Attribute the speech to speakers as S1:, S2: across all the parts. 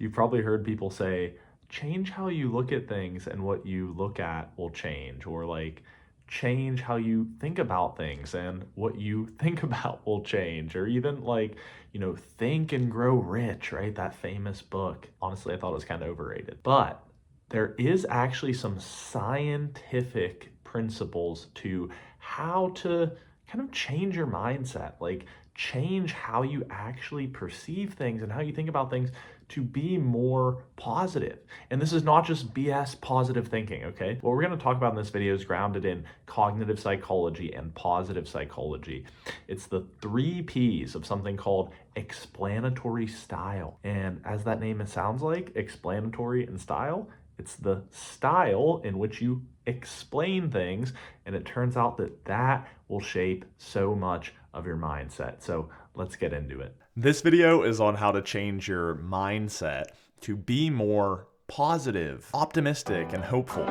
S1: You've probably heard people say, change how you look at things and what you look at will change, or like, change how you think about things and what you think about will change, or even like, Think and Grow Rich, right? That famous book. Honestly, I thought it was kind of overrated. But there is actually some scientific principles to how to kind of change your mindset, like change how you actually perceive things and how you think about things to be more positive. And this is not just BS positive thinking, okay? What we're going to talk about in this video is grounded in cognitive psychology and positive psychology. It's the 3 P's of something called explanatory style. And as that name sounds like, explanatory and style, it's the style in which you explain things, and it turns out that that will shape so much of your mindset. So let's get into it. This video is on how to change your mindset to be more positive, optimistic, and hopeful.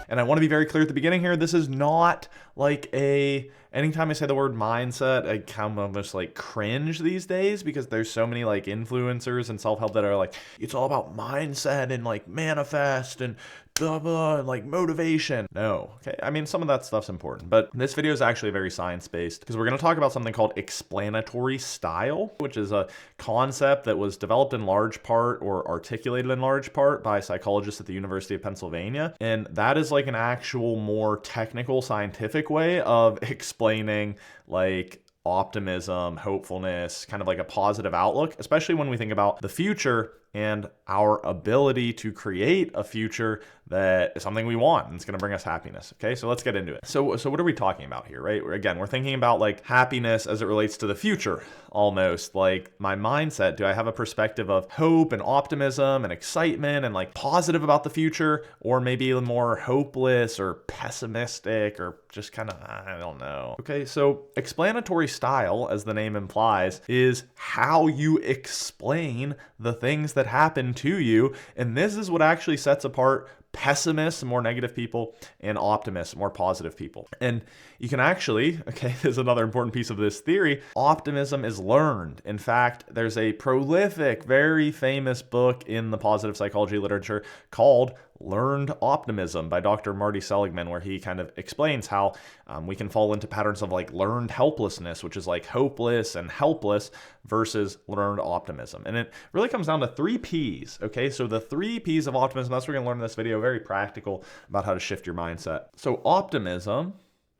S1: And I want to be very clear at the beginning here, this is not like anytime I say the word mindset, I kind of almost like cringe these days because there's so many like influencers and self-help that are like, it's all about mindset and like manifest and blah, blah, and like motivation. No, okay. I mean, some of that stuff's important, but this video is actually very science-based because we're going to talk about something called explanatory style, which is a concept that was developed in large part or articulated in large part by psychologists at the University of Pennsylvania. And that is like an actual more technical scientific way of explaining like optimism, hopefulness, kind of like a positive outlook, especially when we think about the future and our ability to create a future that is something we want and it's going to bring us happiness. Okay, so let's get into it. So what are we talking about here, right? Again, we're thinking about like happiness as it relates to the future, almost like my mindset. Do I have a perspective of hope and optimism and excitement and like positive about the future, or maybe more hopeless or pessimistic or just kind of, I don't know. Okay, so explanatory style, as the name implies, is how you explain the things that happen to you. And this is what actually sets apart pessimists, more negative people, and optimists, more positive people. And you can actually, okay, there's another important piece of this theory, optimism is learned. In fact, there's a prolific, very famous book in the positive psychology literature called Learned Optimism by Dr. Marty Seligman, where he kind of explains how we can fall into patterns of like learned helplessness, which is like hopeless and helpless, versus learned optimism. And it really comes down to 3 P's, okay? So the 3 P's of optimism, that's what we're gonna learn in this video, very practical about how to shift your mindset. So optimism,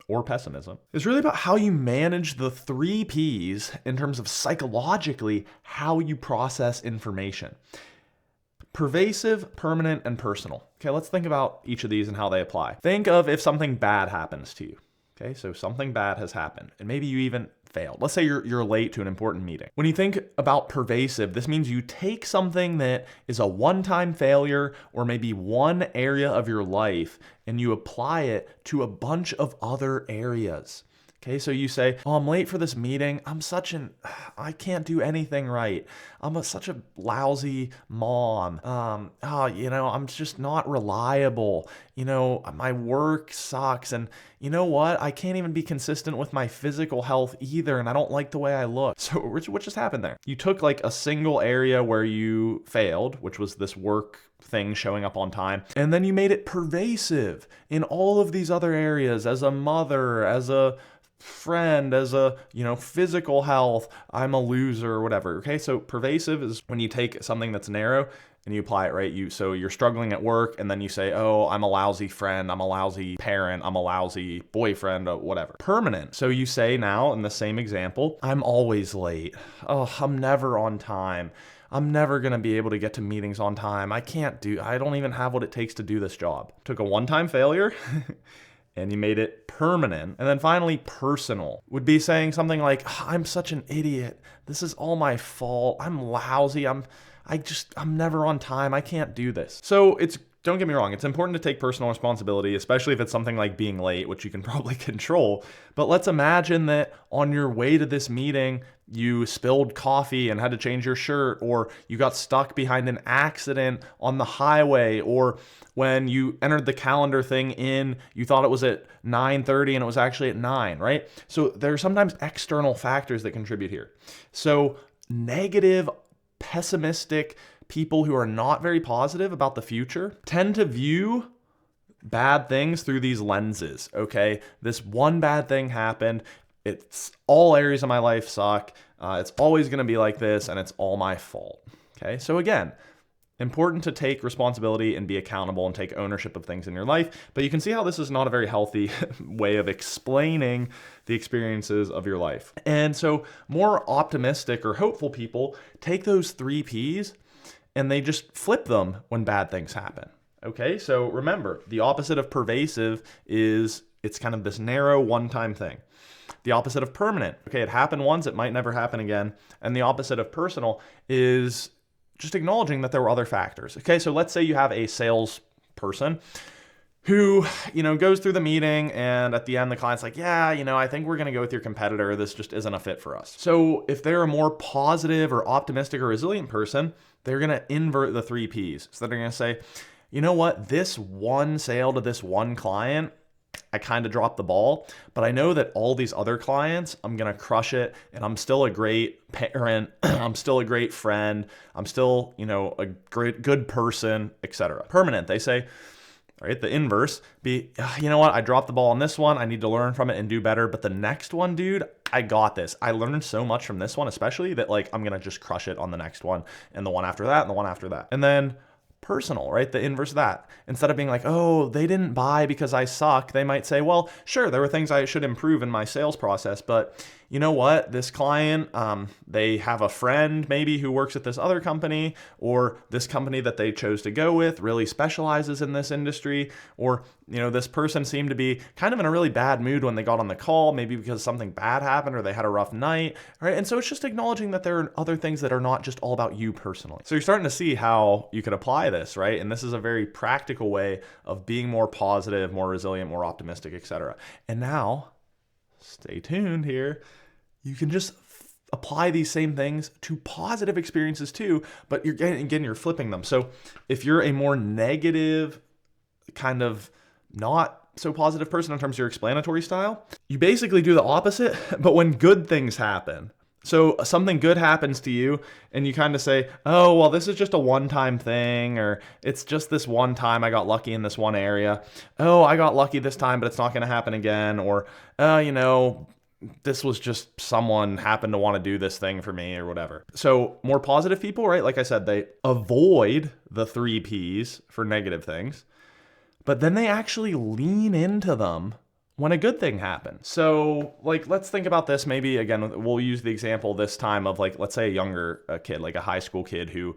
S1: or pessimism, is really about how you manage the 3 P's in terms of psychologically how you process information. Pervasive, permanent, and personal. Okay, let's think about each of these and how they apply. Think of if something bad happens to you. Okay, so something bad has happened, and maybe you even failed. Let's say you're late to an important meeting. When you think about pervasive, this means you take something that is a one-time failure or maybe one area of your life and you apply it to a bunch of other areas. Okay, so you say, oh, I'm late for this meeting. I can't do anything right. Such a lousy mom. I'm just not reliable. My work sucks. And you know what? I can't even be consistent with my physical health either. And I don't like the way I look. So what just happened there? You took like a single area where you failed, which was this work thing showing up on time, and then you made it pervasive in all of these other areas, as a mother, as a friend, as a physical health, I'm a loser or whatever. Okay, so pervasive is when you take something that's narrow and you apply it, right? So you're struggling at work, and then you say, oh, I'm a lousy friend, I'm a lousy parent, I'm a lousy boyfriend, or whatever. Permanent. So you say now in the same example, I'm always late. Oh, I'm never on time. I'm never going to be able to get to meetings on time. I don't even have what it takes to do this job. Took a one-time failure and you made it permanent. And then finally, personal would be saying something like, I'm such an idiot. This is all my fault. I'm lousy. I'm never on time. I can't do this. So it's don't get me wrong, it's important to take personal responsibility, especially if it's something like being late, which you can probably control. But let's imagine that on your way to this meeting, you spilled coffee and had to change your shirt, or you got stuck behind an accident on the highway, or when you entered the calendar thing in, you thought it was at 9:30 and it was actually at 9, right? So there are sometimes external factors that contribute here. So negative, pessimistic people who are not very positive about the future tend to view bad things through these lenses, okay? This one bad thing happened. It's all areas of my life suck. It's always going to be like this, and it's all my fault, okay? So again, important to take responsibility and be accountable and take ownership of things in your life, but you can see how this is not a very healthy way of explaining the experiences of your life. And so more optimistic or hopeful people take those 3 Ps and they just flip them when bad things happen. Okay, so remember, the opposite of pervasive is it's kind of this narrow one-time thing. The opposite of permanent, okay, it happened once, it might never happen again. And the opposite of personal is just acknowledging that there were other factors. Okay, so let's say you have a salesperson who, goes through the meeting, and at the end the client's like, yeah, I think we're gonna go with your competitor. This just isn't a fit for us. So if they're a more positive or optimistic or resilient person, they're gonna invert the 3 Ps. So they're gonna say, you know what, this one sale to this one client, I kind of dropped the ball, but I know that all these other clients, I'm going to crush it, and I'm still a great parent, I'm still a great friend, I'm still, a great, good person, etc. Permanent, they say, right? The inverse be, you know what, I dropped the ball on this one, I need to learn from it and do better, but the next one, dude, I got this. I learned so much from this one, especially that I'm going to just crush it on the next one, and the one after that, and the one after that. And then personal, right? The inverse of that. Instead of being like, oh, they didn't buy because I suck, they might say, well, sure, there were things I should improve in my sales process, but you know what? This client, they have a friend maybe who works at this other company, or this company that they chose to go with really specializes in this industry, or this person seemed to be kind of in a really bad mood when they got on the call, maybe because something bad happened or they had a rough night, right? And so it's just acknowledging that there are other things that are not just all about you personally. So you're starting to see how you could apply this, right? And this is a very practical way of being more positive, more resilient, more optimistic, etc. And now, stay tuned here. You can just apply these same things to positive experiences too, but you're flipping them. So if you're a more negative, kind of not so positive person in terms of your explanatory style, you basically do the opposite, but when good things happen. So something good happens to you and you kind of say, oh, well, this is just a one-time thing, or it's just this one time I got lucky in this one area. Oh, I got lucky this time, but it's not going to happen again. Or, this was just someone happened to want to do this thing for me or whatever. So more positive people, right? Like I said, they avoid the 3 Ps for negative things, but then they actually lean into them when a good thing happens. So let's think about this. Maybe again, we'll use the example this time of let's say a younger kid, like a high school kid who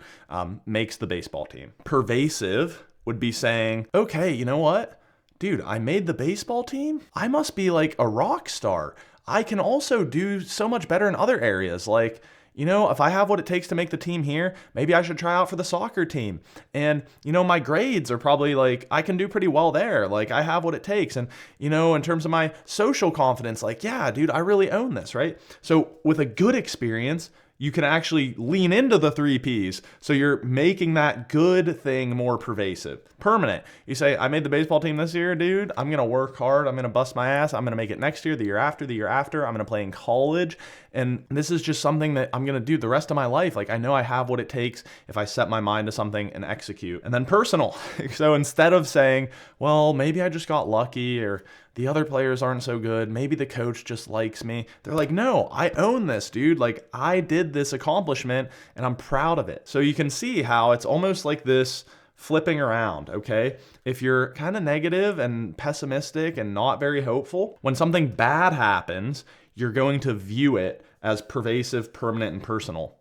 S1: makes the baseball team. Pervasive would be saying, okay, you know what? Dude, I made the baseball team. I must be like a rock star. I can also do so much better in other areas. If I have what it takes to make the team here, maybe I should try out for the soccer team. And, my grades are probably I can do pretty well there. I have what it takes. And, in terms of my social confidence, yeah, dude, I really own this, right? So with a good experience, you can actually lean into the 3 Ps. So you're making that good thing more pervasive. Permanent. You say, I made the baseball team this year, dude. I'm going to work hard. I'm going to bust my ass. I'm going to make it next year, the year after, the year after. I'm going to play in college. And this is just something that I'm going to do the rest of my life. I know I have what it takes if I set my mind to something and execute. And then personal. So instead of saying, well, maybe I just got lucky, or the other players aren't so good, maybe the coach just likes me, they're like, no, I own this, dude. I did this accomplishment and I'm proud of it. So you can see how it's almost like this flipping around, okay? If you're kind of negative and pessimistic and not very hopeful, when something bad happens, you're going to view it as pervasive, permanent, and personal.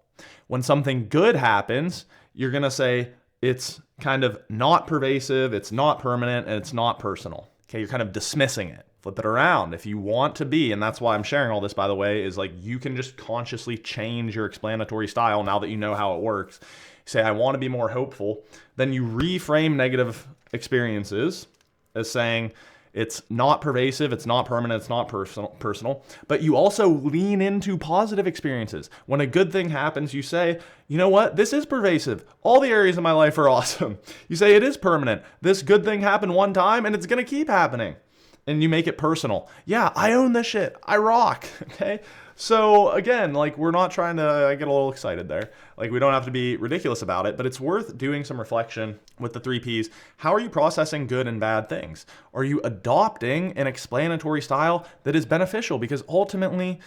S1: When something good happens, you're going to say it's kind of not pervasive, it's not permanent, and it's not personal. Okay, you're kind of dismissing it. Flip it around. If you want to be, and that's why I'm sharing all this, by the way, is you can just consciously change your explanatory style now that you know how it works. Say, I want to be more hopeful. Then you reframe negative experiences as saying it's not pervasive, it's not permanent, it's not personal, but you also lean into positive experiences. When a good thing happens, you say, you know what, this is pervasive. All the areas of my life are awesome. You say it is permanent. This good thing happened one time and it's gonna keep happening. And you make it personal. Yeah, I own this shit. I rock, okay? So again, like we're not trying to get a little excited there. Like we don't have to be ridiculous about it, but it's worth doing some reflection with the 3 Ps. How are you processing good and bad things? Are you adopting an explanatory style that is beneficial? Because ultimately,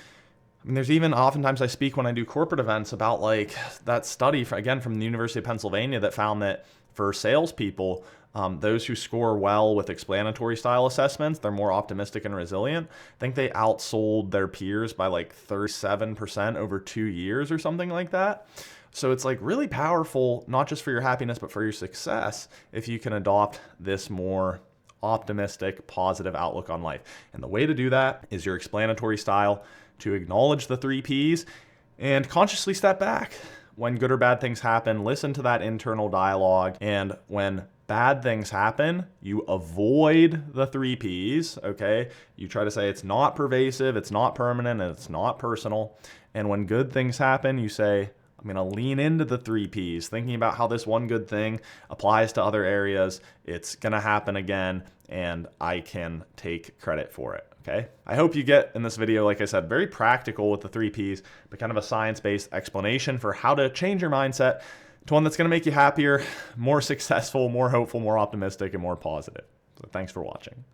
S1: I mean, there's even oftentimes I speak when I do corporate events about like that study, again, from the University of Pennsylvania that found that for salespeople, those who score well with explanatory style assessments, they're more optimistic and resilient. I think they outsold their peers by like 37% over 2 years or something like that. So it's like really powerful, not just for your happiness, but for your success, if you can adopt this more optimistic, positive outlook on life. And the way to do that is your explanatory style, to acknowledge the 3 Ps and consciously step back. When good or bad things happen, listen to that internal dialogue. And when bad things happen, you avoid the 3 Ps, okay? You try to say it's not pervasive, it's not permanent, and it's not personal. And when good things happen, you say, I'm gonna lean into the 3 Ps, thinking about how this one good thing applies to other areas. It's gonna happen again, and I can take credit for it. Okay. I hope you get in this video, like I said, very practical with the 3 Ps, but kind of a science-based explanation for how to change your mindset to one that's going to make you happier, more successful, more hopeful, more optimistic, and more positive. So thanks for watching.